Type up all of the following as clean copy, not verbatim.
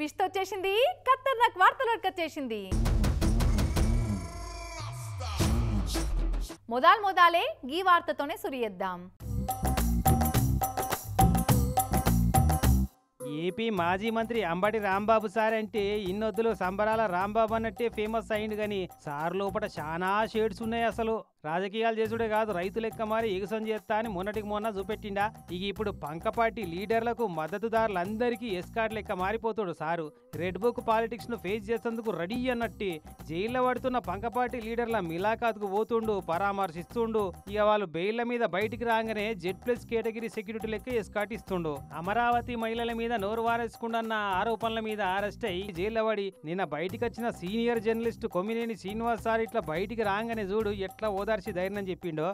విష్తో వచ్చేసింది ఖతర్నాక్ వార్తలకు వచ్చేసింది మొదలే ఈ వార్తతోనే సురియేద్దాం ఏపీ మాజీ మంత్రి అంబటి రాంబాబు సార్ అంటే ఇన్నొద్దులు సంబరాల రాంబాబు అన్నట్టే ఫేమస్ అయింది కానీ సార్ లోపల చాలా షేడ్స్ ఉన్నాయి అసలు రాజకీయాలు చేసుడే కాదు రైతు లెక్క మారి ఎగసం చేస్తా అని మొన్నటికి మొన్న చూపెట్టిండా ఇక ఇప్పుడు పంకపాటి లీడర్లకు మద్దతుదారులందరికీ ఎస్కాట్ లెక్క మారిపోతాడు సారు రెడ్ బుక్ పాలిటిక్స్ ను ఫేస్ చేసేందుకు రెడీ అన్నట్టు జైల్లో పడుతున్న పంకపాటి లీడర్ల మిలాఖాత్కు పోతుండు పరామర్శిస్తుండు ఇక వాళ్ళు బెయిళ్ల మీద బయటికి రాగానే Z+ కేటగిరీ సెక్యూరిటీ లెక్క ఎస్కాట్ ఇస్తుండు అమరావతి మహిళల మీద నోరు వారేసుకుండన్న ఆరోపణల మీద అరెస్ట్ అయ్యి జైల్లో పడి నిన్న బయటికి వచ్చిన senior journalist Kommineni Srinivas sir ఇట్లా బయటికి రాగానే చూడు ఎట్లా ఓదార్చి ధైర్యం చెప్పిండో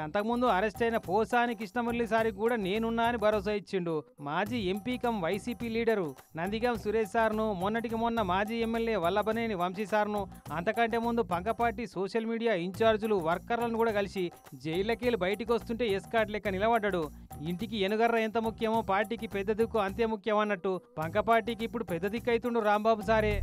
అంతకుముందు అరెస్ట్ అయిన పోసాని కృష్ణమురళి సారికి కూడా నేనున్నా అని భరోసా ఇచ్చిండు మాజీ MP cum YCP leader Nandigam Suresh సార్ను మొన్నటికి మొన్న మాజీ ఎమ్మెల్యే వల్లభనేని వంశీ సార్ను అంతకంటే ముందు పంకపాటి సోషల్ మీడియా ఇన్ఛార్జులు వర్కర్లను కూడా కలిసి జైళ్ళకెళ్ళి బయటికి వస్తుంటే ఎస్కాట్ లెక్క నిలబడ్డాడు ఇంటికి ఎనుగర్ర ఎంత ముఖ్యమో పార్టీకి పెద్ద దిక్కు అంతే ముఖ్యం అన్నట్టు పంకపాటికి ఇప్పుడు పెద్ద దిక్కు అవుతుండు రాంబాబు సారే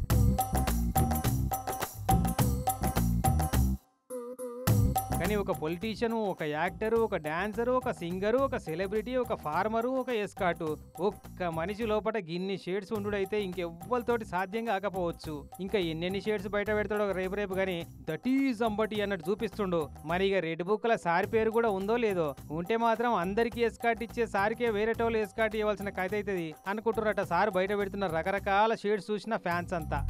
కానీ ఒక పొలిటీషియను ఒక యాక్టరు ఒక డాన్సరు ఒక సింగరు ఒక సెలబ్రిటీ ఒక ఫార్మరు ఒక ఎస్కాటు ఒక్క మనిషి లోపల గిన్ని షేడ్స్ ఉండుడైతే ఇంకెవ్వరితోటి సాధ్యం కాకపోవచ్చు ఇంకా ఎన్నెన్ని షేడ్స్ బయట పెడతాడో రేపు కానీ దట్ ఈజ్ అంబటి అన్నట్టు చూపిస్తుండు మరి ఇక రెడ్ బుక్ ల సార్ పేరు కూడా ఉందో లేదో ఉంటే మాత్రం అందరికీ ఎస్కాట్ ఇచ్చే సార్కే వేరే టోళ్ళు ఎస్కాట్ ఇవ్వాల్సిన కథ అవుతుంది అనుకుంటున్నారట సార్ బయట పెడుతున్న రకరకాల షేడ్స్ చూసిన ఫ్యాన్స్ అంతా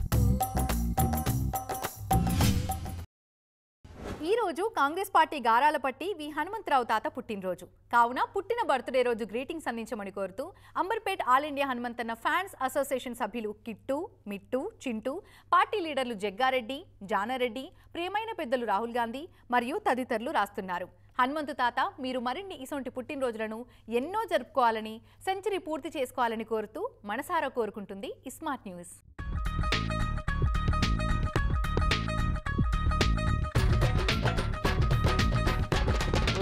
ఈ రోజు కాంగ్రెస్ పార్టీ గారాల పట్టి వి హనుమంతరావు తాత పుట్టినరోజు కావున పుట్టిన బర్త్డే రోజు గ్రీటింగ్స్ అందించమని కోరుతూ Amberpet all India Hanumanthanna fans association సభ్యులు కిట్టు మిట్టు చింటూ పార్టీ లీడర్లు జగ్గారెడ్డి జానారెడ్డి ప్రియమైన పెద్దలు రాహుల్ గాంధీ మరియు తదితరులు రాస్తున్నారు హనుమంతు తాత మీరు మరిన్ని ఇసొంటి పుట్టినరోజులను ఎన్నో జరుపుకోవాలని సెంచరీ పూర్తి చేసుకోవాలని కోరుతూ మనసారా కోరుకుంటుంది ఇస్మార్ట్ న్యూస్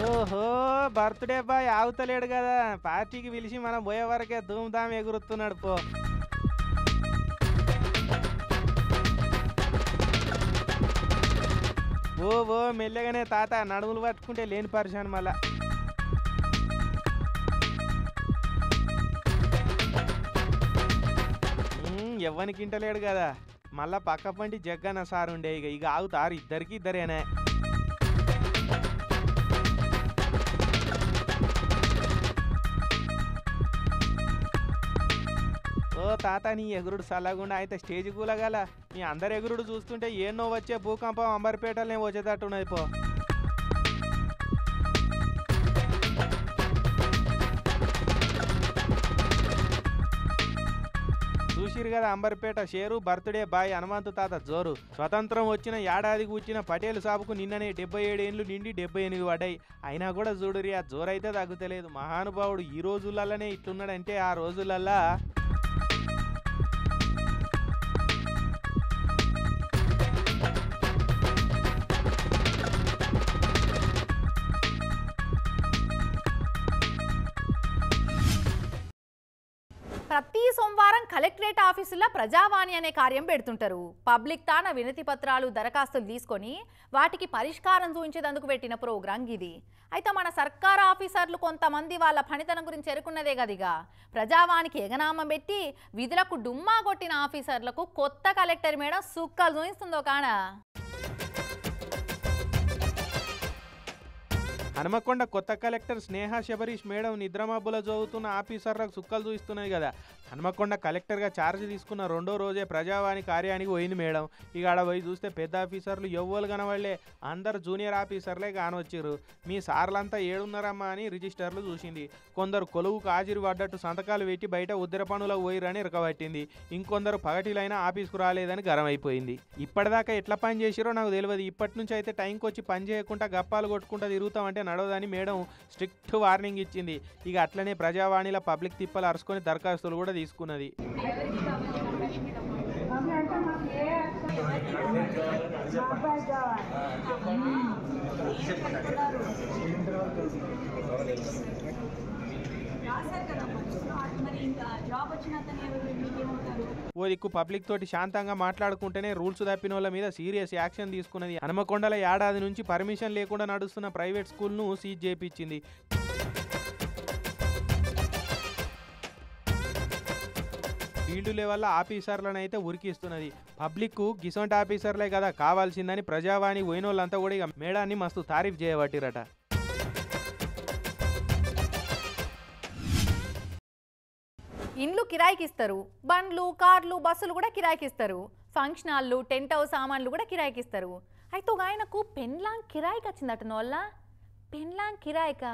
ఓహో బర్త్డే బాయ్ ఆగుతలేడు కదా పార్టీకి పిలిచి మనం పోయే వరకే ధూమ్ధామ్ ఎగురుతున్నాడు పో ఓ మెల్లగానే తాత నడుములు పట్టుకుంటే లేని పరిశాను మళ్ళా ఎవ్వనికి ఇంటలేడు కదా మళ్ళా పక్క పంటి జగ్గన్న సార్ ఉండే ఇక ఆగుతారు ఇద్దరికి ఇద్దరేనే ఓ తాత నీ ఎగురుడు సల్లగుండా అయితే స్టేజ్ కూలగల నీ అందరు ఎగురుడు చూస్తుంటే ఏన్నో వచ్చే భూకంపం అంబర్పేటలనే వచ్చేటట్టున్నది పో చూసిరు కదా Amberpet share birthday boy Hanumanthu తాత జోరు స్వతంత్రం వచ్చిన ఏడాదికి వచ్చిన పటేల్ సాబుకు నిన్ననే 77 ఏళ్ళు నిండి 78 పడ్డాయి అయినా కూడా చూడురి ఆ జోరైతే తగ్గుతలేదు మహానుభావుడు ఈ రోజులలోనే ఇట్లున్నాడంటే ఆ రోజులల్లా ప్రతి సోమవారం కలెక్టరేట్ ఆఫీసుల్లో ప్రజావాణి అనే కార్యం పెడుతుంటారు పబ్లిక్ తాన వినతి పత్రాలు దరఖాస్తులు తీసుకొని వాటికి పరిష్కారం చూపించేందుకు పెట్టిన ప్రోగ్రాం ఇది అయితే మన సర్కార్ ఆఫీసర్లు కొంతమంది వాళ్ళ పనితనం గురించి ఎరుకున్నదే గదిగా ప్రజావాణికి ఎగనామం పెట్టి విధులకు డుమ్మా కొట్టిన ఆఫీసర్లకు కొత్త కలెక్టర్ మేడం సుక్కలు చూపిస్తుందో కానా హనుమకొండ కొత్త కలెక్టర్ స్నేహ శబరీష్ మేడం నిద్రమబ్బుల చదువుతున్న ఆఫీసర్లకు సుక్కలు చూస్తున్నాయి కదా హనుమకొండ కలెక్టర్గా ఛార్జ్ తీసుకున్న రెండో రోజే ప్రజావాణి కార్యానికి పోయింది మేడం ఇక ఆడ పోయి చూస్తే పెద్ద ఆఫీసర్లు ఎవ్వరు కనవాళ్లే అందరు జూనియర్ ఆఫీసర్లే కానొచ్చిర్రు మీ సార్లంతా ఏడున్నారమ్మా అని రిజిస్టర్లు చూసింది కొందరు కొలువుకు హాజరు పడ్డట్టు సంతకాలు పెట్టి బయట ఉద్దర పనులకు పోయిరని ఇరకబట్టింది ఇంకొందరు పగటిలైనా ఆఫీస్కు రాలేదని గరం అయిపోయింది ఇప్పటిదాకా ఎట్లా పని చేసిరో నాకు తెలియదు ఇప్పటి నుంచి అయితే టైంకి వచ్చి పని చేయకుండా గప్పాలు కొట్టుకుంటా తిరుగుతామంటే నడవదని మేడం స్ట్రిక్ట్ వార్నింగ్ ఇచ్చింది ఇక అట్లనే ప్రజావాణిలో పబ్లిక్ తిప్పలు అరుచుకొని దరఖాస్తులు కూడా తీసుకున్నది. ఓ దిక్కు పబ్లిక్ తోటి శాంతంగా మాట్లాడుకుంటేనే రూల్స్ తప్పిన వాళ్ళ మీద సీరియస్ యాక్షన్ తీసుకున్నది. హనుమకొండల ఏడాది నుంచి పర్మిషన్ లేకుండా నడుస్తున్న ప్రైవేట్ స్కూల్ను సీజ్ చేయించింది. ఫీల్డ్ లెవెల్లో ఆఫీసర్లను అయితే ఉరికిస్తున్నది. పబ్లిక్ గిసొంటి ఆఫీసర్లే కదా కావాల్సిందని ప్రజావాణి పోయిన వాళ్ళంతా కూడా ఇక మేడాన్ని మస్తు తారీఫ్ చేయబట్టిరట. ఇండ్లు కిరాయికి ఇస్తారు, బండ్లు కార్లు బస్సులు కూడా కిరాయికి ఇస్తారు, ఫంక్షన్ హాల్లు టెంట్ హౌస్ సామాన్లు కూడా కిరాయికి ఇస్తారు. అయితే ఒక ఆయనకు పెన్లాంగ్ కిరాయికి వచ్చిందట నోళ్ళ. పెన్లాంగ్ కిరాయికా?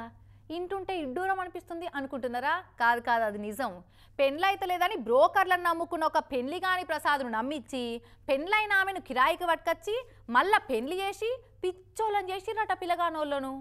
ఇంటుంటే ఇడ్డూరం అనిపిస్తుంది అనుకుంటున్నారా? కాదు కాదు, అది నిజం. పెన్లు అయితే లేదని బ్రోకర్లను నమ్ముకున్న ఒక పెళ్లి కాని ప్రసాద్ను నమ్మించి పెన్లైన ఆమెను కిరాయికి పట్టుకొచ్చి మళ్ళా పెళ్లి చేసి పిచ్చోళ్ళని చేసిరట పిల్లగానోళ్ళను.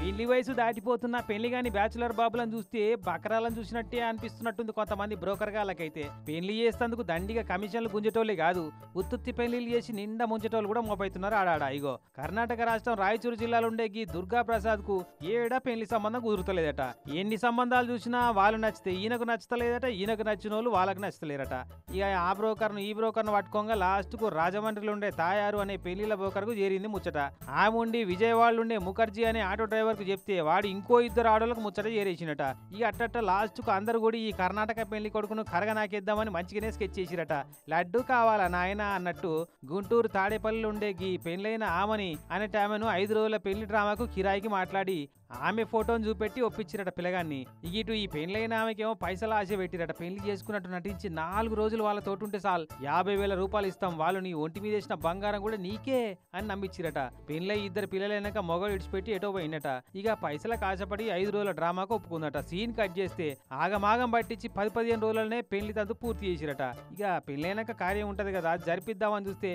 పెళ్లి వయసు దాటిపోతున్న పెళ్లి గాని బ్యాచులర్ బాబులను చూస్తే బకరాలను చూసినట్టే అనిపిస్తున్నట్టుంది కొంతమంది బ్రోకర్ గాళ్ళకైతే. పెళ్లి చేసేందుకు దండిగా కమిషన్లు గుంజేటోళ్ళే కాదు, ఉత్తుత్తి పెళ్లిళ్ళు చేసి నిండా ముంచేటోళ్ళు కూడా మోపైతున్నారు ఆడాడ. ఇగో కర్ణాటక రాష్ట్రం రాయచూరు జిల్లాలో ఉండే ఈ దుర్గా ప్రసాద్ కు ఏడా పెళ్లి సంబంధం కుదురుతలేదట. ఎన్ని సంబంధాలు చూసినా వాళ్ళు నచ్చితే ఈయనకు నచ్చతలేదట, ఈయనకు నచ్చిన వాళ్ళు వాళ్ళకు నచ్చలేరట. ఇక ఆ బ్రోకర్ను ఈ బ్రోకర్ను పట్టుకోగా లాస్ట్ కు రాజమండ్రిలో ఉండే తాయారు అనే పెళ్లిళ్ళ బ్రోకర్ కు చేరింది ముచ్చట. ఆమె ఉండి విజయవాడలో ఉండే ముఖర్జీ అనే ఆటో డ్రైవర్ చెప్తే వాడు ఇంకో ఇద్దరు ఆడోళ్ళకు ముచ్చట చేరేసినట. ఇక అట్టట్ట లాస్ట్ కు అందరు కూడా ఈ కర్ణాటక పెళ్లి కొడుకును కరగ నాకేద్దామని మంచిగానే స్కెచ్ చేసిరట. లడ్డు కావాలా నాయన అన్నట్టు గుంటూరు తాడేపల్లిలో ఉండే ఈ పెళ్లైన ఆమెని అనేట ఆమెను 5 రోజుల పెళ్లి డ్రామాకు కిరాయికి మాట్లాడి ఆమె ఫోటోను చూపెట్టి ఒప్పించిరట పిల్లగాన్ని. ఇటు ఈ పెళ్లైన ఆమెకేమో పైసలు ఆశ పెట్టిరట. పెళ్లి చేసుకున్నట్టు నటించి 4 రోజులు వాళ్ళ తోటుంటే చాలు 50,000 రూపాయలు ఇస్తాం, వాళ్ళు నీ ఒంటి మీద వేసిన బంగారం కూడా నీకే అని నమ్మిచ్చిరట. పెళ్లై 2 పిల్లలైనాక మొగలు ఇడిచిపెట్టి ఎటో పోయినట. ఇక పైసలకు ఆశపడి 5 రోజుల డ్రామాకు ఒప్పుకుందట. సీన్ కట్ చేస్తే ఆగమాగం పట్టించి 10-15 రోజులనే పెళ్లి తంతు పూర్తి చేసిరట. ఇక పెళ్లైనాక కార్యం ఉంటది కదా, జరిపిద్దామని చూస్తే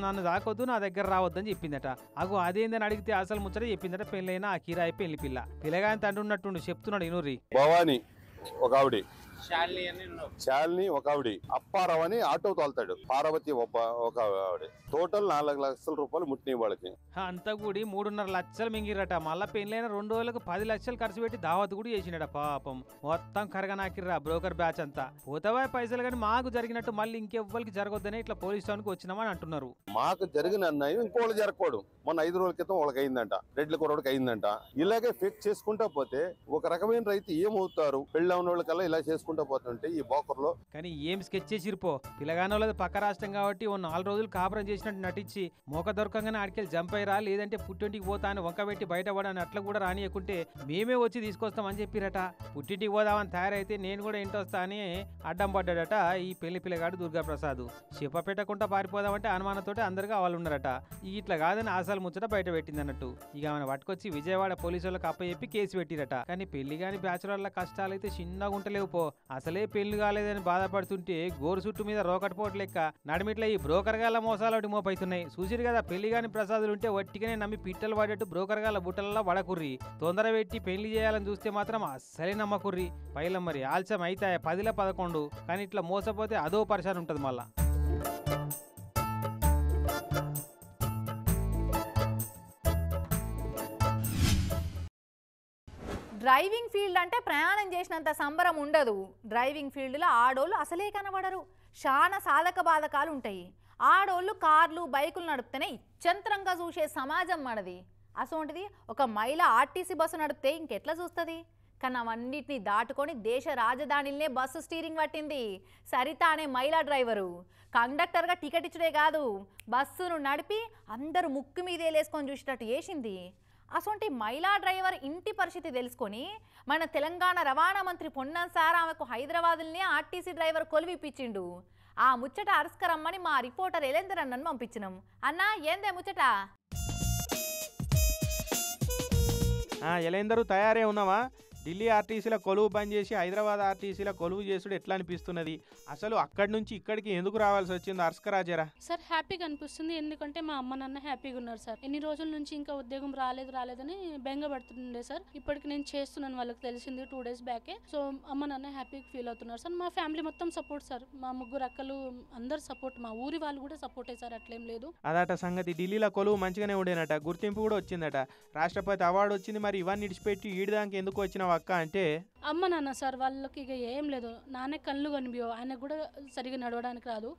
నన్ను దాకొద్దు, నా దగ్గర రావద్దని చెప్పిందట. అగో అదేందని అడిగితే అసలు ముచ్చట చెప్పిందట పెళ్లైన ఆ కిరాయి పెళ్లి పిల్ల. పిల్లగాని తండ్రి చెప్తున్నాడు ఇనూరి. భవాని ఒక ఆవిడ, శాలిని ఒక ఆవిడ, అప్పారావు అని ఆటో తోలుతాడు, పార్వతి ఒక ఆవిడ. టోటల్ 4 లక్షల రూపాయలు ముట్టిన వాళ్ళకి. అంతా కూడి 3.5 లక్షలు మింగిరట. మళ్ళా పెళ్లైన 2 రోజులకు 10 లక్షలు ఖర్చు పెట్టి దావత్ కూడా చేసినట. పాపం మొత్తం కరగనాకిర్రా బ్రోకర్ బ్యాచ్ అంతా. పోతావా పైసలు కానీ మాకు జరిగినట్టు మళ్ళీ ఇంకెవ్వరికి జరగొద్దని ఇట్లా పోలీస్ స్టేషన్కి వచ్చినామని అంటున్నారు. మాకు జరిగిన అన్యాయం ఇంకోళ్ళు జరగకూడదు. మొన్న 5 రోజుల క్రితం వాళ్ళకి అయిందంట, రెడ్ల కుర్రోడికి అయిందంట. ఇలాగే ఫిక్స్ చేసుకుంటా పోతే ఒక రకమైన రైతు ఏమవుతారు? పెళ్ళి ఉన్న వాళ్ళకల్లా ఇలా చేసుకుంటా పోతుంటే ఈ బోకర్లో. కానీ ఏం స్కెచ్ చేసిరిపో. పిల్లగానోళ్ళది పక్క రాష్ట్రం కాబట్టి ఓ 4 రోజులు కాపురం చేసినట్టు నటించి మోక దొరకంగానే ఆడికెళ్ళి జంప్ అయ్యరా, లేదంటే పుట్టింటికి పోతా అని వంకబెట్టి బయటపడని అట్లా కూడా రానియకుంటే మేమే వచ్చి తీసుకొస్తామని చెప్పిరట. పుట్టింటికి పోదామని తయారైతే నేను కూడా ఇంటొస్తా అని అడ్డం పడ్డాడట ఈ పెళ్లి పిల్లగాడు దుర్గా ప్రసాద్. చెప్ప పెట్టకుండా పారిపోదామంటే అనుమానంతో అందరు వాళ్ళు ఉన్నారట. ఇట్లా కాదని అసలు ముచ్చట బయట పెట్టింది అన్నట్టు. ఇక ఆమెను పట్టుకొచ్చి విజయవాడ పోలీసు వాళ్ళకి అప్పచెప్పి కేసు పెట్టిరట. కానీ పెళ్లి కాని బ్యాచులర్ల కష్టాలైతే చిన్నగా ఉంటలేవు పో. అసలే పెళ్లి కాలేదని బాధపడుతుంటే గోరు చుట్టు మీద రోకటిపోటు లెక్క నడిమిట్ల ఈ బ్రోకర్ గాల మోసాలు మోపైతున్నాయి. చూసిరు కదా పెళ్లి కాని ప్రసాదులుంటే వట్టిగానే నమ్మి పిట్టలు పడేట్టు బ్రోకర్ గాల బుట్టలలో వడకుర్రి. తొందర పెట్టి పెళ్లి చేయాలని చూస్తే మాత్రం అస్సలే నమ్మకుర్రి. పైల మరి ఆల్చం అయితే 10-11, కానీ ఇట్లా మోసపోతే అదో పరిశాన్ ఉంటది మళ్ళా. డ్రైవింగ్ ఫీల్డ్ అంటే ప్రయాణం చేసినంత సంబరం ఉండదు. డ్రైవింగ్ ఫీల్డ్లో ఆడోళ్ళు అసలే కనబడరు. చాలా సాధక బాధకాలు ఉంటాయి. ఆడోళ్ళు కార్లు బైకులు నడిపితేనే ఇచ్చంతరంగా చూసే సమాజం మనది. అసోంటిది ఒక మహిళ ఆర్టీసీ బస్సు నడిపితే ఇంకెట్లా చూస్తుంది? కానీ అవన్నిటిని దాటుకొని దేశ రాజధానిలోనే బస్సు స్టీరింగ్ పట్టింది సరిత అనే మహిళా డ్రైవరు. కండక్టర్గా టికెట్ ఇచ్చుడే కాదు, బస్సును నడిపి అందరూ ముక్కు మీద వేలేసుకొని చూసేటట్టు చేసింది. అసొంటి మహిళా డ్రైవర్ ఇంటి పరిస్థితి తెలుసుకొని మన తెలంగాణ రవాణా మంత్రి పొన్నం సార్ ఆమెకు హైదరాబాద్లోనే ఆర్టీసీ డ్రైవర్ కొలువిపించిండు. ఆ ముచ్చట అరుస్కరమ్మని మా రిపోర్టర్ ఎలేందర్ అన్నను పంపించినాం. అన్నా ఏందే ముచ్చట? ఎలేందరు తయారే ఉన్నావా? ఢిల్లీ ఆర్టీసీల కొలువు బంద్ చేసి హైదరాబాద్ ఆర్టీసీల కొలువు చేసుడు ఎట్లా అనిపిస్తున్నది? అసలు అక్కడి నుంచి ఇక్కడికి ఎందుకు రావాల్సి వచ్చింది అర్స్కరాజరా? సార్ హ్యాపీగా అనిపిస్తుంది, ఎందుకంటే మా అమ్మ నాన్న హ్యాపీగా ఉన్నారు సార్. ఎన్ని రోజుల నుంచి ఇంకా ఉద్యోగం రాలేదని బెంగపడుతుండే సార్. ఇప్పటికి నేను చేస్తున్నాను, వాళ్ళకి తెలిసింది 2 days బ్యాకే. సో అమ్మ నాన్న హ్యాపీగా ఫీల్ అవుతున్నారు సార్. మా ఫ్యామిలీ మొత్తం సపోర్ట్ సార్, మా 3 అక్కలు అందరు సపోర్ట్, మా ఊరి వాళ్ళు కూడా సపోర్ట్ సార్, అట్లేం లేదు. అదట సంగతి. ఢిల్లీలో కొలువు మంచిగానే ఉండేనట, గుర్తింపు కూడా వచ్చిందట, రాష్ట్రపతి అవార్డు వచ్చింది. మరి ఇవన్నీ ఇడిచిపెట్టి ఈడదానికి ఎందుకు వచ్చినావు అక్క అంటే, అమ్మ నాన్న సార్ వాళ్ళకి ఇక ఏం లేదు. నాన్న కళ్ళు కనిపించవు, ఆయనకు కూడా సరిగా నడవడానికి రాదు.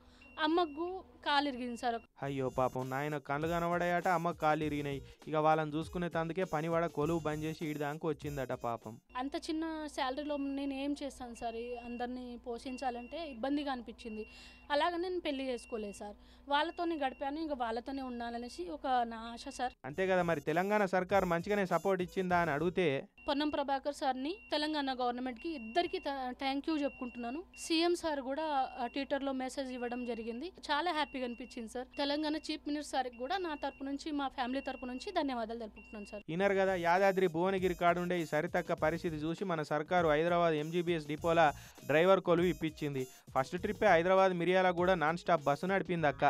అమ్మకు కాలు ఇరిగింది సార్. అయ్యో పాపం, నాయన కళ్ళు కనబడాయట, అమ్మ కాళ్ళు ఇరిగినాయి. ఇక వాళ్ళని చూసుకునే తందుకే పనివాడ కొలువు బంద్ చేసి ఈడదానికి వచ్చిందట పాపం. అంత చిన్న శాలరీలో నేను ఏం చేస్తాను సార్, అందరినీ పోషించాలంటే ఇబ్బందిగా అనిపించింది. అలాగని నేను పెళ్లి చేసుకోలేదు సార్, వాళ్ళతోనే గడిపాను, ఇంకా వాళ్ళతోనే ఉండాలనేసి ఒక నా ఆశ సార్. అంతే కదా మరి, తెలంగాణ సర్కార్ మంచిగానే సపోర్ట్ ఇచ్చిందా అని అడిగితే, పొన్నం ప్రభాకర్ సార్ని, తెలంగాణ గవర్నమెంట్కి ఇద్దరికి థ్యాంక్ యూ చెప్పుకుంటున్నాను. సీఎం సార్ కూడా ట్విట్టర్లో మెసేజ్ ఇవ్వడం జరిగింది, చాలా హ్యాపీగా అనిపించింది సార్. తెలంగాణ చీఫ్ మినిస్టర్ సార్కి కూడా నా తరపు నుంచి, మా ఫ్యామిలీ తరపు నుంచి ధన్యవాదాలు తెలుపుకుంటున్నాను సార్. ఈనర్ కదా, యాదాద్రి భువనగిరి కాడుండే ఈ సరితక్క పరిస్థితి చూసి మన సర్కారు హైదరాబాద్ ఎంజీబీఎస్ డిపోల డ్రైవర్ కొలువు ఇప్పించింది. ఫస్ట్ ట్రిప్పే హైదరాబాద్ మిర్యాల కూడా నాన్ స్టాప్ బస్సు నడిపింది అక్క.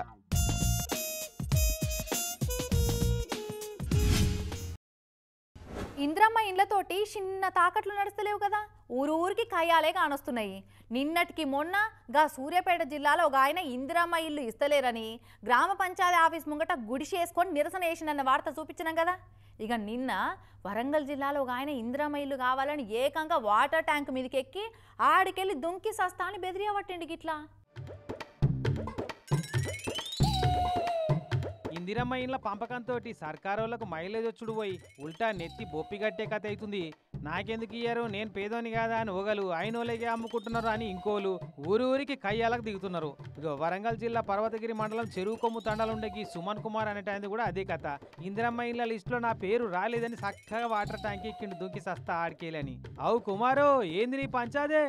ఇంద్రమ్మ ఇండ్లతోటి చిన్న తాకట్లు నడుస్తలేవు కదా, ఊరికి కయ్యాలే కానొస్తున్నాయి. నిన్నటికి మొన్న గా సూర్యాపేట జిల్లాలో ఒక ఆయన ఇందిరమ్మ ఇల్లు ఇస్తలేరని గ్రామ పంచాయతీ ఆఫీస్ ముంగట గుడిసేసుకొని నిరసన చేసినన్న వార్త చూపించినాం కదా. ఇక నిన్న వరంగల్ జిల్లాలో ఒక ఆయన ఇందిరమ్మ ఇల్లు కావాలని ఏకంగా వాటర్ ట్యాంక్ మీదకి ఎక్కి ఆడికెళ్ళి దుంకి సస్తా అని బెదిరియబట్టిండి గిట్లా. ఇందిరమ్మ ఇండ్ల పంపకంతో సర్కారోళ్లకు మైలేజ్ వచ్చుడు పోయి ఉల్టా నెత్తి బొప్పిగట్టే కథ అవుతుంది. నాకెందుకు ఇయ్యారు, నేను పేదోని కాదా అని ఒకలు అయినోళ్ళకే అమ్ముకుంటున్నారు అని ఇంకోలు ఊరికి కయ్యాలకు దిగుతున్నారు. ఇక వరంగల్ జిల్లా పర్వతగిరి మండలం చెరువు కొమ్ము తండాలుండేకి సుమన్ కుమార్ అనేటాయింది కూడా అదే కథ. ఇందిరమ్మ ఇండ్ల లిస్టులో నా పేరు రాలేదని చక్కగా వాటర్ ట్యాంక్ ఎక్కిండు దుంకి సస్తా ఆడికేలని. అవు కుమారో, ఏంది నీ పంచాదే?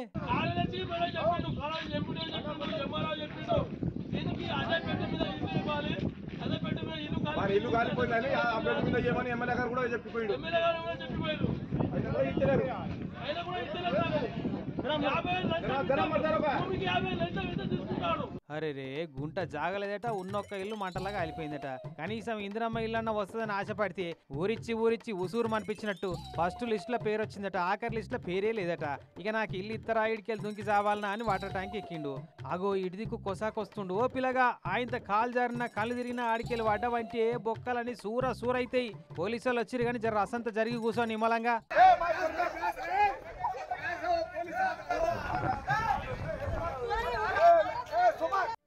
మరి ఇల్లు కాలిపోయిందని అభ్యర్థి మీద చేయమని ఎమ్మెల్యే గారు కూడా చెప్పిపోయాడు. అరే రే, గుంట జాగలేదట, ఉన్నొక్క ఇల్లు మంటలాగా అలిపోయిందట. కనీసం ఇందిరమ్మ ఇల్లు అన్న వస్తుందని ఆశపడితే ఊరిచ్చి ఉసూరు మనిపించినట్టు ఫస్ట్ లిస్ట్ లో పేరు వచ్చిందట, ఆఖరి లిస్ట్ లో పేరే లేదట. ఇక నాకు ఇల్లు ఇత్తరా, ఇడికెళ్ళి దుంకి చావాలనా అని వాటర్ ట్యాంక్ ఎక్కిండు. అగో ఇడిదికు కొసాకొస్తుండు. ఓ పిల్లగా, ఆయనతో కాలు జారిన కళ్ళు తిరిగిన ఆడికెళ్ళి పడ్డవంటే బొక్కలని సూరైతాయి. పోలీసు వాళ్ళు వచ్చిరు కానీ జర అసంత జరిగి కూర్చొని నిమ్మలంగా.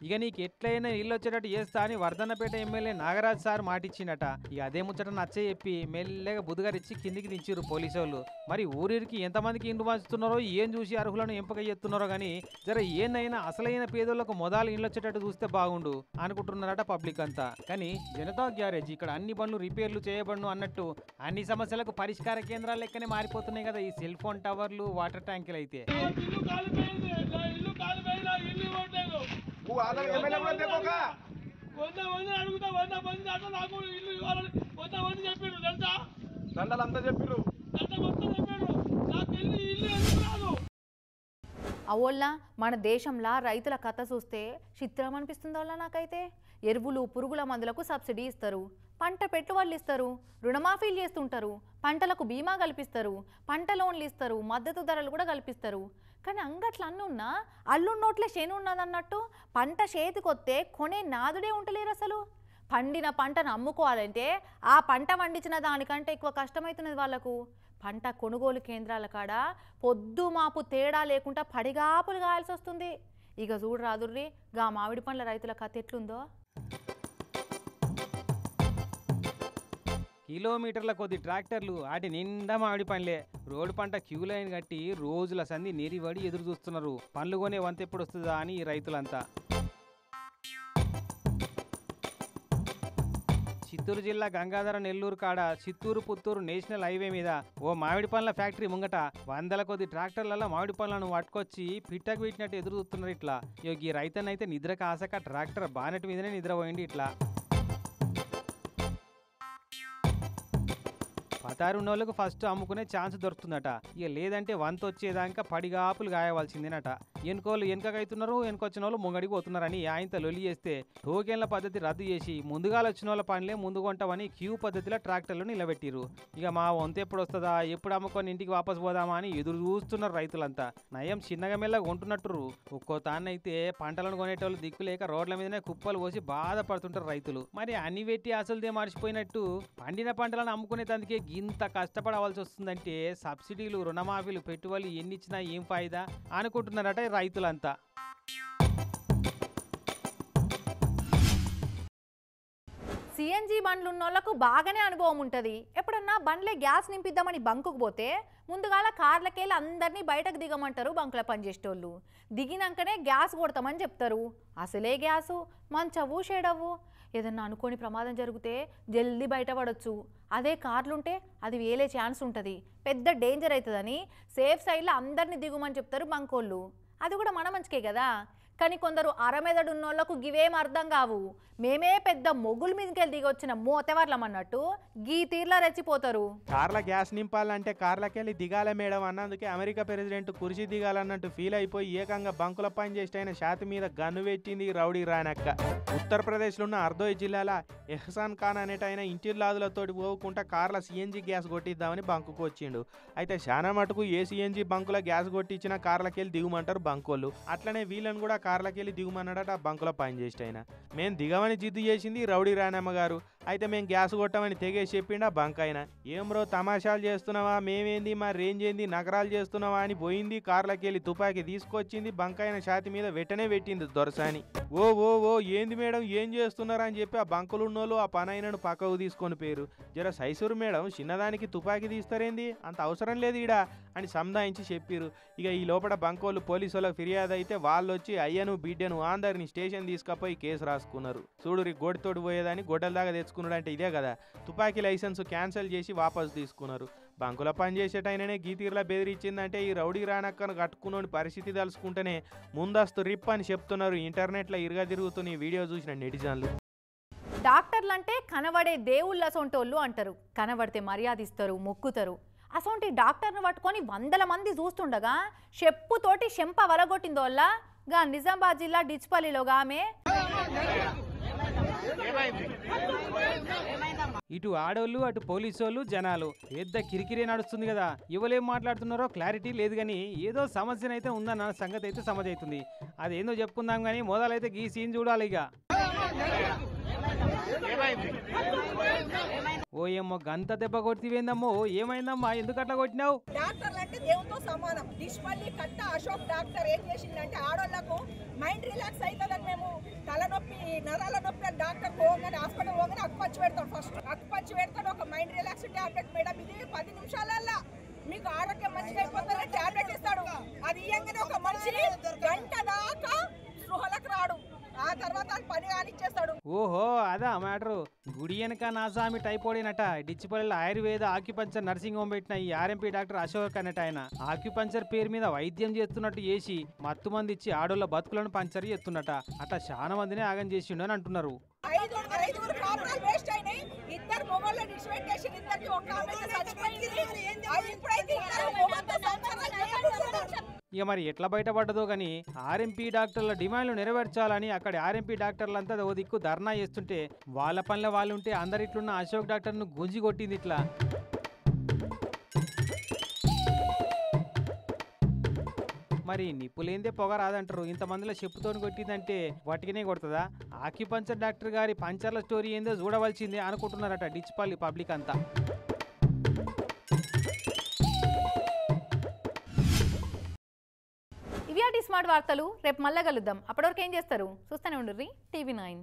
ఇక నీకు ఎట్లయినా ఇల్లు వచ్చేటట్టు చేస్తా అని వర్ధన్నపేట ఎమ్మెల్యే నాగరాజ్ సార్ మాటిచ్చిండట. ఇక అదే ముచ్చట నచ్చ చెప్పి మెల్లగా బుధగారిచ్చి కిందికి దించిరు పోలీసు వాళ్ళు. మరి ఊరికి ఎంతమందికి ఇండ్లు పంచుతున్నారో, ఏం చూసి అర్హులను ఎంపిక చేస్తున్నారో కానీ జర ఏందైనా అసలైన పేదోళ్లకు మొదలు ఇండ్లు వచ్చేటట్టు చూస్తే బాగుండు అనుకుంటున్నారట పబ్లిక్ అంతా. కానీ జనతా గ్యారేజ్ ఇక్కడ అన్ని బండ్లు రిపేర్లు చేయబడును అన్నట్టు అన్ని సమస్యలకు పరిష్కార కేంద్రాలు లెక్కనే మారిపోతున్నాయి కదా ఈ సెల్ ఫోన్ టవర్లు, వాటర్ ట్యాంకులు. అయితే అవోళ్ళ మన దేశంలో రైతుల కథ చూస్తే చిత్రం అనిపిస్తుంది వాళ్ళ నాకైతే. ఎరువులు, పురుగుల మందులకు సబ్సిడీ ఇస్తారు, పంట పెట్టుబడులు ఇస్తారు, రుణమాఫీలు చేస్తుంటారు, పంటలకు బీమా కల్పిస్తారు, పంట లోన్లు ఇస్తారు, మద్దతు ధరలు కూడా కల్పిస్తారు. కానీ అంగట్లు అన్నున్నా అల్లున్నోట్లే శని ఉన్నదన్నట్టు పంట చేతికొస్తే కొనే నాదుడే ఉంటలేరు అసలు. పండిన పంటను అమ్ముకోవాలంటే ఆ పంట పండించిన దానికంటే ఎక్కువ కష్టమవుతున్నది వాళ్లకు. పంట కొనుగోలు కేంద్రాల కాడ పొద్దు మాపు తేడా లేకుండా పడిగాపులు కాయాల్సి వస్తుంది. ఇక చూడు రాదుర్రి గా మామిడి పండ్ల రైతుల కథ ఎట్లుందో. కిలోమీటర్ల కొద్ది ట్రాక్టర్లు వాటి నిండా మామిడి పండ్లే. రోడ్డు పంట క్యూ లైన్ కట్టి రోజుల సంధి నీరివడి ఎదురు చూస్తున్నారు. పండ్లు కొనే వంత ఎప్పుడు వస్తుందా అని ఈ రైతులంతా. చిత్తూరు జిల్లా గంగాధర నెల్లూరు కాడ చిత్తూరు పుత్తూరు నేషనల్ హైవే మీద ఓ మామిడి పండ్ల ఫ్యాక్టరీ ముంగట వందల కొద్ది ట్రాక్టర్లలో మామిడి పండ్లను పట్టుకొచ్చి పిట్టకు పెట్టినట్టు ఎదురు చూస్తున్నారు. ఇట్లా ఈ రైతన్నైతే నిద్ర కాసక ట్రాక్టర్ బానెట్ మీదనే నిద్రపోయింది. ఇట్లా గిటారు ఉన్న వాళ్ళకు ఫస్ట్ అమ్ముకునే ఛాన్స్ దొరుకుతుందట. ఇక లేదంటే వంత వచ్చేదాకా పడిగాపులు గాయవలసిందేనట. ఎన్కోళ్ళు వెనకకైతున్నారు, వెనకొచ్చిన వాళ్ళు ముంగడికి పోతున్నారని ఆయనతో లొల్లి చేస్తే టోకెన్ల పద్ధతి రద్దు చేసి ముందుగా వచ్చిన వాళ్ళ పనిలే ముందుకొంటామని క్యూ పద్ధతిలో ట్రాక్టర్లు నిలబెట్టిరు. ఇక మా వంత ఎప్పుడు వస్తుందా, ఎప్పుడు అమ్ముకొని ఇంటికి వాపసు పోదామా అని ఎదురు చూస్తున్నారు రైతులంతా. నయం చిన్నగా మెల్లగా కొంటున్నట్టు. ఒక్కో తాన్నైతే పంటలను కొనేటోళ్ళు దిక్కులేక రోడ్ల మీదనే కుప్పలు పోసి బాధపడుతుంటారు రైతులు. మరి అన్ని పెట్టి అసలుదే మర్చిపోయినట్టు పండిన పంటలను అమ్ముకునేందుకే ఇంత కష్టపడవలసి వస్తుందంటే సబ్సిడీలు, రుణమాఫీలు, పెట్టుబడులు ఎన్ని ఇచ్చినా ఏం ఫాయిదా అనుకుంటున్నారట రైతులంతా. సిఎన్జి బండ్లు ఉన్నోళ్లకు బాగానే అనుభవం ఉంటుంది. ఎప్పుడన్నా బండ్లే గ్యాస్ నింపిద్దామని బంకుకు పోతే ముందుగాల కార్లకెళ్ళి అందరినీ బయటకు దిగమంటారు బంకుల పనిచేసేటోళ్ళు. దిగినాకనే గ్యాస్ కొడతామని చెప్తారు. అసలే గ్యాసు మంచవు షేడవు. ఏదన్నా అనుకోని ప్రమాదం జరిగితే జల్దీ బయటపడవచ్చు. అదే కార్లుంటే అది వేలే ఛాన్స్ ఉంటుంది. పెద్ద డేంజర్ అవుతుందని సేఫ్ సైడ్లో అందరినీ దిగుమని చెప్తారు బంకోళ్ళు. అది కూడా మన మంచికే కదా. కానీ కొందరు అరమెదడు ఉన్నోళ్లకు గివేం అర్థం కావు. మేమే పెద్ద మొగుల మీదకెళ్ళి దిగొచ్చిన మోతెవర్లం అన్నట్టు గీ తీర్లా రెచ్చిపోతారు. కార్ల గ్యాస్ నింపాలంటే కార్లకెళ్ళి దిగాల మేడం అన్నందుకే అమెరికా ప్రెసిడెంట్ కుర్చీ దిగాలన్నట్టు ఫీల్ అయిపోయి ఏకంగా బంకుల పని చేసిన ఛాతి మీద గన్ను పెట్టింది రౌడీ రానక్క. ఉత్తరప్రదేశ్లో ఉన్న అర్దోయ్ జిల్లాల ఎహ్సాన్ ఖాన్ అనేటైన ఇంటిల్లాదులతోటి పోకుండా కార్ల సిఎన్జి గ్యాస్ కొట్టిద్దామని బంకుకు వచ్చిండు. అయితే చాలా మటుకు ఏ సిఎన్జి బంకుల గ్యాస్ కొట్టించిన కార్లకెళ్ళి దిగుమంటారు బంకోళ్ళు. అట్లనే వీళ్ళని కూడా కార్లకెళ్ళి దిగుమన్నాడట బంకుల పని చేసిన. మేము దిగమని జిద్దు చేసింది రౌడీ రానమ్మ గారు. అయితే మేము గ్యాస్ కొట్టామని తెగేసి చెప్పిండా బంక్ అయినా. ఏం బ్రో తమాషాలు చేస్తున్నావా, మేమేంది మా రేంజ్ ఏంది, నగరాలు చేస్తున్నావా అని పోయింది. కార్లకెళ్ళి తుపాకీ తీసుకొచ్చింది, బంక్ అయిన ఛాతి మీద వెంటనే పెట్టింది దొరసాని. ఓ ఓ ఓ ఏంది మేడం ఏం చేస్తున్నారా అని చెప్పి ఆ బంకులు ఉన్నోళ్ళు ఆ పని అయినను పక్కకు తీసుకొని పోయారు. జర సైసూరు మేడం చిన్నదానికి తుపాకీ తీస్తారేంది, అంత అవసరం లేదు ఈడ అని సంధాయించి చెప్పారు. ఇక ఈ లోపల బంకోళ్ళు పోలీసు వాళ్ళకి ఫిర్యాదు అయితే వాళ్ళు వచ్చి అయ్యను బిడ్డను అందరిని స్టేషన్ తీసుకపోయి కేసు రాసుకున్నారు. చూడురి గోడితోడు పోయేదాన్ని గొడ్డల దాకా తెచ్చుకున్నాడు అంటే ఇదే కదా. తుపాకీ లైసెన్స్ క్యాన్సిల్ చేసి వాపసు తీసుకున్నారు. బంకుల పని చేసేటైననే గీతీర్లా బెదిరించిందంటే ఈ రౌడీ రానక్కను కట్టుకున్న పరిస్థితి తలుసుకుంటేనే ముందస్తు రిప్ అని చెప్తున్నారు ఇంటర్నెట్లో ఇరుగా తిరుగుతున్న ఈ వీడియో చూసిన నెటిజన్లు. డాక్టర్లంటే కనబడే దేవుళ్ళ సొంటోళ్ళు అంటారు. కనబడితే మర్యాద ఇస్తారు, మొక్కుతారు. అసొంటి డాక్టర్ను పట్టుకొని వందల మంది చూస్తుండగా చెప్పుతోటి చెంప వలగొట్టిందోళ్ళ గా నిజామాబాద్ జిల్లా డిచ్పల్లిలోగా ఆమె. ఇటు ఆడోళ్ళు అటు పోలీసోళ్ళు జనాలు పెద్ద కిరికిరే నడుస్తుంది కదా. ఎవరేం మాట్లాడుతున్నారో క్లారిటీ లేదు కానీ ఏదో సమస్యనైతే ఉందన్న సంగతి అయితే సమజైతుంది. అదేందో చెప్పుకుందాం కానీ మొదలైతే ఈ సీన్ చూడాలి. ఇక ఓయమ్మో గంత దెబ్బ కొట్టివేందమ్మో, ఏమైందమ్మా, ఎందుకు అట్లా కొట్టినావు? డాక్టర్లు అంటే దేవుతో సమానం. డిష్పల్లి కట్ట అశోక్ డాక్టర్ ఏం చేసిందంటే ఆడోళ్లకు మైండ్ రిలాక్స్ అవుతుందని మేము తలనొప్పి నరాల నొప్పి అని డాక్టర్ పోగానే హాస్పిటల్ పోగానే అక్కుపచ్చి పెడతాం. ఫస్ట్ అక్కుపచ్చి పెడతాడు ఒక మైండ్ రిలాక్స్ టాబ్లెట్. మేడం ఇది 10 నిమిషాలల్లా మీకు ఆరోగ్యం మంచిగా అయిపోతుందని టాబ్లెట్ ఇస్తాడు. అది ఇయ్యంగానే ఒక మనిషి గంట దాకా స్పృహలకు రాడు. ఆ తర్వాత పని కానిచ్చేస్తాడు. ఓహో అదా మ్యాటరు. గుడి వెనక Naa Saami టైపోయినట. డిచ్చిపల్లిలో Ayurveda acupuncture nursing home పెట్టిన ఈ ఆర్ఎంపీ డాక్టర్ అశోక్ అన్నట ఆయన ఆక్యుపంచర్ పేరు మీద వైద్యం చేస్తున్నట్టు చేసి మత్తు మంది ఇచ్చి ఆడోళ్ళ బతుకులను పంచర్ చేస్తున్నట. అట్లా చాలా మందినే ఆగం చేసిండు అని అంటున్నారు. ఐదుగురు కాపురాలు వేస్ట్ అయినాయి. ఇద్దరు మొగోళ్ళు డిస్పెక్ట్ చేసి ఇద్దరికి ఒక ఆమె చచ్చిపోయింది. ఇప్పుడైతే ఇద్దరు మొగోళ్ళతో సంసారం చేయకూడదు. ఇక మరి ఎట్లా బయటపడ్డదో కానీ ఆర్ఎంపీ డాక్టర్ల డిమాండ్లు నెరవేర్చాలని అక్కడ ఆర్ఎంపీ డాక్టర్లంతా ఓ దిక్కు ధర్నా చేస్తుంటే వాళ్ళ పనిలో వాళ్ళు ఉంటే అందరిట్లున్న అశోక్ డాక్టర్ను గుంజి కొట్టింది ఇట్లా. మరి నిప్పులేందే పొగ రాదంటారు. ఇంతమందిలో చెప్పుతోని కొట్టిందంటే వాటికినే కొడుతుందా? ఆక్యుపంచర్ డాక్టర్ గారి పంచర్ల స్టోరీ ఏందో చూడవలసిందే అనుకుంటున్నారట డిచ్పల్లి పబ్లిక్ అంతా. ఇవి స్మార్ట్ వార్తలు. రేపు మళ్ళా కలుద్దాం. అప్పటివరకు ఏం చేస్తారు? చూస్తూనే ఉండుర్రి టీవీ 9.